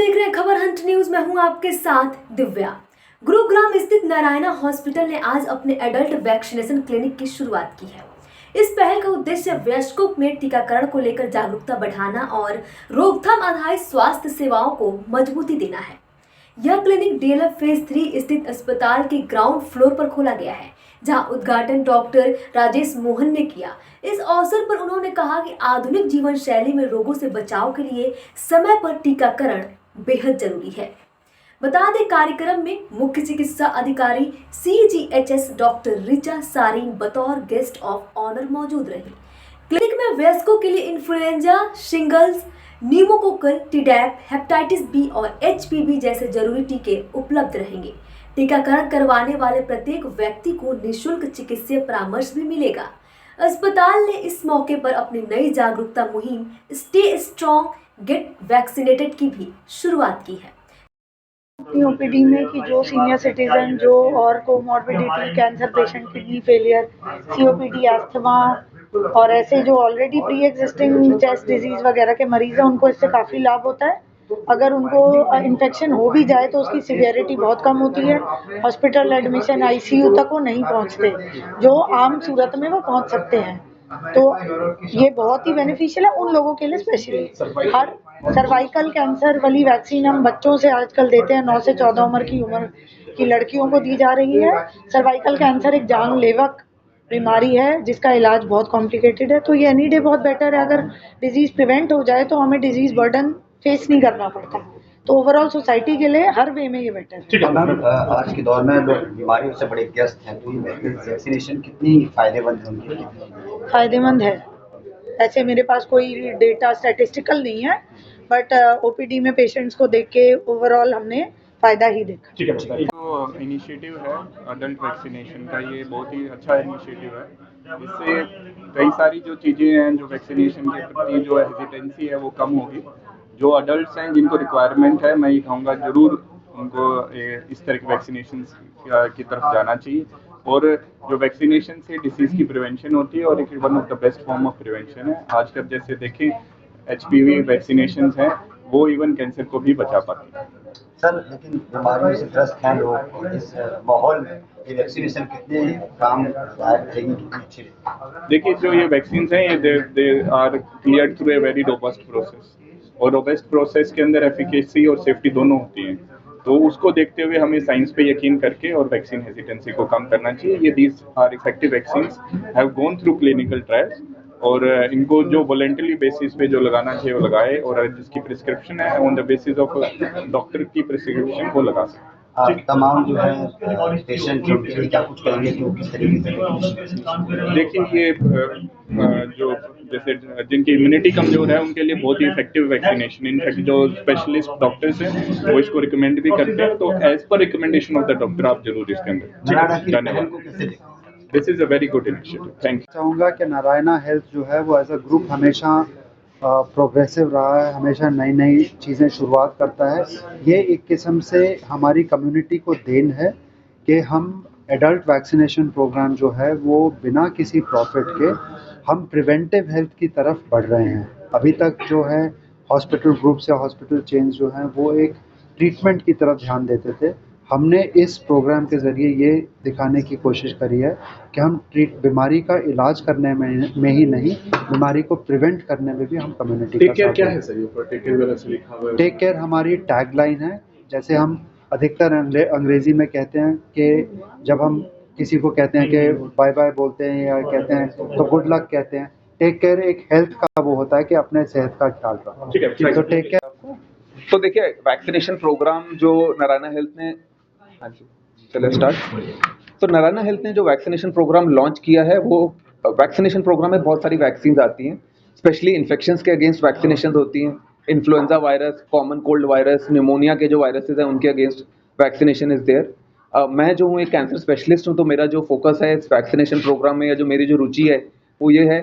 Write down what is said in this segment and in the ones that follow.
देख रहे हैं खबर हंट न्यूज। मैं हूं आपके साथ दिव्या। गुरुग्राम स्थित नारायणा हॉस्पिटल ने आज अपने एडल्ट वैक्सीनेशन क्लिनिक की शुरुआत की है। इस पहल का उद्देश्य वयस्कों में टीकाकरण को लेकर जागरूकता बढ़ाना और रोकथाम आधारित स्वास्थ्य सेवाओं को मजबूती देना है। यह क्लिनिक डीएलएफ फेज 3 स्थित अस्पताल के ग्राउंड फ्लोर पर खोला गया है, जहां उद्घाटन डॉक्टर राजेश मोहन ने किया। इस अवसर पर उन्होंने कहा कि आधुनिक जीवन शैली में रोगों से बचाव के लिए समय पर टीकाकरण बेहद जरूरी है। बता दें, कार्यक्रम में मुख्य चिकित्सा अधिकारी CGHS डॉक्टर रिचा सारीन बतौर गेस्ट ऑफ ऑनर मौजूद रही। क्लिनिक में वयस्कों के लिए influenza, shingles, pneumococcal, Tdap, hepatitis B और HPV जैसे जरूरी टीके उपलब्ध रहेंगे। टीकाकरण करवाने वाले प्रत्येक व्यक्ति को निःशुल्क चिकित्सीय परामर्श भी मिलेगा। अस्पताल ने इस मौके पर अपनी नई जागरूकता मुहिम स्टे स्ट्रॉन्ग गेट वैक्सीनेटेड की भी शुरुआत की है। ओपीडी में कि जो सीनियर सिटीजन जो और comorbidity, cancer patient, kidney failure, COPD, asthma और ऐसे जो already pre existing chest disease वगैरह के मरीज हैं, उनको इससे काफ़ी लाभ होता है। अगर उनको इन्फेक्शन हो भी जाए तो उसकी सिवियरिटी बहुत कम होती है। हॉस्पिटल एडमिशन, ICU तक वो नहीं पहुंचते, जो आम सूरत में वो पहुंच सकते हैं। तो ये बहुत ही बेनिफिशियल है उन लोगों के लिए स्पेशली। हर सर्वाइकल कैंसर वाली वैक्सीन हम बच्चों से आजकल देते हैं, 9 से 14 उम्र की लड़कियों को दी जा रही है। सर्वाइकल कैंसर एक जानलेवा बीमारी है जिसका इलाज बहुत कॉम्प्लिकेटेड है, तो ये एनी डे बहुत बेटर है। अगर डिजीज प्रिवेंट हो जाए तो हमें डिजीज बर्डन फेस नहीं करना पड़ता। तो ओवरऑल सोसाइटी के लिए हर वे में ये बेटर है। ठीक है मैम, आज के दौर में लोग बीमारियों से बड़े ग्रस्त हैं, तो ये वैक्सीनेशन कितनी फायदेमंद है उनके लिए? फायदेमंद है। ऐसे मेरे पास कोई डेटा स्टैटिस्टिकल नहीं है, बट OPD में पेशेंट्स को देख के ओवरऑल हमने फ़ायदा ही देखा। ठीक है, तो इनिशिएटिव है अडल्ट वैक्सीनेशन का, ये बहुत ही अच्छा इनिशिएटिव है। इससे कई सारी जो चीज़ें हैं, जो वैक्सीनेशन के प्रति जो हेजिटेंसी है वो कम होगी। जो अडल्ट्स हैं जिनको रिक्वायरमेंट है, मैं ये कहूँगा ज़रूर उनको इस तरह के वैक्सीनेशन की तरफ जाना चाहिए। और जो वैक्सीनेशन से डिसीज़ की प्रिवेंशन होती है और एक one of the best form of prevention है। आजकल जैसे देखें HPV वैक्सीनेशन हैं, वो इवन कैंसर को भी बचा पाती है। सर, लेकिन बीमारियों से ग्रस्त हैं लोग, इस माहौल में ये वैक्सीनेशन कितने काम लायक रहेगी, कितनी अच्छी रहेगी? देखिए, जो ये वैक्सीन हैं, ये they are cleared through a very robust process, और रोबस्ट प्रोसेस के अंदर एफिकेसी और सेफ्टी दोनों होती हैं। तो उसको देखते हुए हमें साइंस पे यकीन करके और वैक्सीन हेजिटेंसी को कम करना चाहिए। ये these are effective vaccines have gone through clinical trials, और इनको जो वॉलंटरी बेसिस पे जो लगाना चाहिए वो लगाए, और जिसकी प्रिस्क्रिप्शन है on the basis of doctor की प्रिस्क्रिप्शन वो लगा सकते। तमाम जो है पेशेंट जो क्या कुछ करेंगे कि वो किस तरीके से? देखिए, ये जो जैसे जिनकी इम्यूनिटी कमजोर है उनके लिए बहुत ही इफेक्टिव वैक्सीनेशन, इनफैक्ट जो स्पेशलिस्ट डॉक्टर्स हैं वो इसको रिकमेंड भी करते हैं। तो as per recommendation of the doctor आप जरूर इसके अंदर धन्यवाद। This is a very good initiative, thank you. चाहूँगा कि नारायणा हेल्थ जो है वो एज अ ग्रुप हमेशा प्रोग्रेसिव रहा है, हमेशा नई नई चीज़ें शुरुआत करता है। ये एक किस्म से हमारी कम्युनिटी को देन है कि हम एडल्ट वैक्सीनेशन प्रोग्राम जो है वो बिना किसी प्रॉफिट के हम प्रिवेंटिव हेल्थ की तरफ बढ़ रहे हैं। अभी तक जो है हॉस्पिटल ग्रुप्स या हॉस्पिटल चेन्स जो हैं वो एक ट्रीटमेंट की तरफ ध्यान देते थे। हमने इस प्रोग्राम के ज़रिए ये दिखाने की कोशिश करी है कि हम बीमारी का इलाज करने में ही नहीं, बीमारी को प्रिवेंट करने में भी हम कम्युनिटी का साथ क्या है सर? ये टेक केयर वाला से लिखा हुआ है। टेक केयर हमारी टैगलाइन है। जैसे हम अधिकतर अंग्रेज़ी में कहते हैं कि जब हम किसी को कहते हैं कि बाय बाय बोलते हैं या कहते हैं तो गुड लक कहते हैं। टेक केयर एक हेल्थ का वो होता है कि अपने सेहत का ख्याल रखो। ठीक है, तो टेक केयर। तो देखिए, वैक्सीनेशन प्रोग्राम जो नारायणा हेल्थ ने, हाँ जी चलिए स्टार्ट। तो नारायणा हेल्थ ने जो वैक्सीनेशन प्रोग्राम लॉन्च किया है, वो वैक्सीनेशन प्रोग्राम में बहुत सारी वैक्सीन आती हैं, स्पेशली इन्फेक्शंस के अगेंस्ट वैक्सीनेशन होती हैं। Influenza virus, common cold virus, pneumonia के जो वायरसेस हैं उनके अगेंस्ट वैक्सीनेशन इज देयर। मैं जो हूँ एक कैंसर स्पेशलिस्ट हूँ, तो मेरा जो फोकस है इस वैक्सीनेशन प्रोग्राम में, या जो मेरी जो रुचि है वो ये है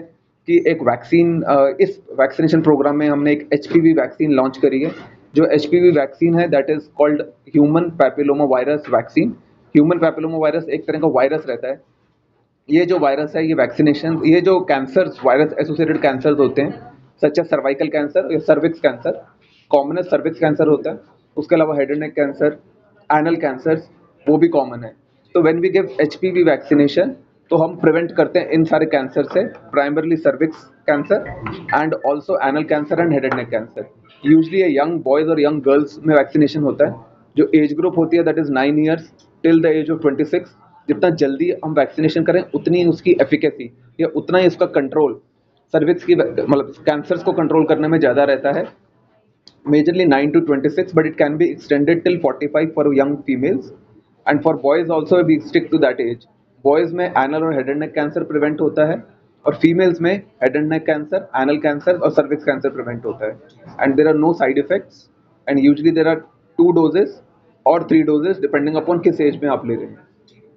कि एक वैक्सीन, इस वैक्सीनेशन प्रोग्राम में हमने एक HPV वैक्सीन लॉन्च करी है। जो HPV वैक्सीन है that is called human papilloma virus vaccine. Human papilloma virus एक तरह का वायरस रहता है। ये जो वायरस है, ये वैक्सीनेशन, ये जो कैंसर वायरस एसोसिएटेड कैंसर होते हैं, सच एज सर्वाइकल कैंसर या cervix cancer, commonest cervix cancer होता है, उसके अलावा head and neck cancer, anal cancer वो भी कॉमन है। तो when we give HPV vaccination तो हम प्रिवेंट करते हैं इन सारे कैंसर से, primarily cervix cancer and also anal cancer and head and neck cancer. Usually young boys और यंग गर्ल्स में वैक्सीनेशन होता है। जो एज ग्रुप होती है that is 9 years till the age of 26। जितना जल्दी हम वैक्सीनेशन करें उतनी उसकी एफिकेसी या उतना ही उसका कंट्रोल सर्विक्स की मतलब कैंसर्स को कंट्रोल करने में ज़्यादा रहता है। Majorly 9 to 26, but it can be extended till 45 for young females, and for boys also we stick to that age. Boys में anal और head and neck cancer prevent होता है, और females में head and neck cancer, anal cancer और cervix cancer prevent होता है, and there are no side effects, and usually there are 2 doses or 3 doses depending upon किस age में आप ले रहे हैं,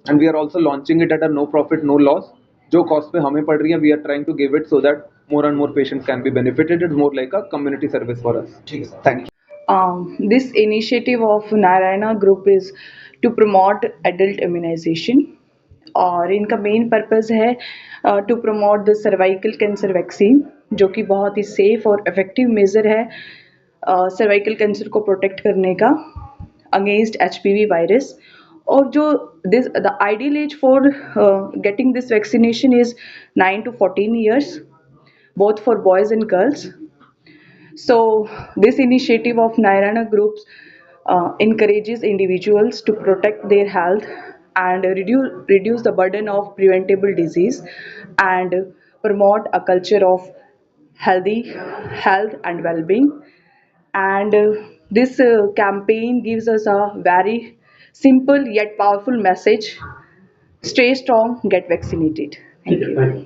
and we are also launching it at a no profit no loss. जो cost पे हमें पड़ रही है, we are trying to give it so that more and more patients can be benefited. It's more like a community service for us. ठीक है sir. Thank you. This initiative of Narayana Group is to promote adult immunization, और इनका main purpose है to promote the cervical cancer vaccine, जो कि बहुत ही safe और इफेक्टिव मेजर है सर्वाइकल कैंसर को प्रोटेक्ट करने का अगेंस्ट HPV वायरस. और जो this the ideal age for getting this vaccination is 9 to 14 years, both for boys and girls. So this initiative of Narayana Groups encourages individuals to protect their health and reduce the burden of preventable disease, and promote a culture of healthy health and well-being. And this campaign gives us a very simple yet powerful message: stay strong, get vaccinated. Thank you.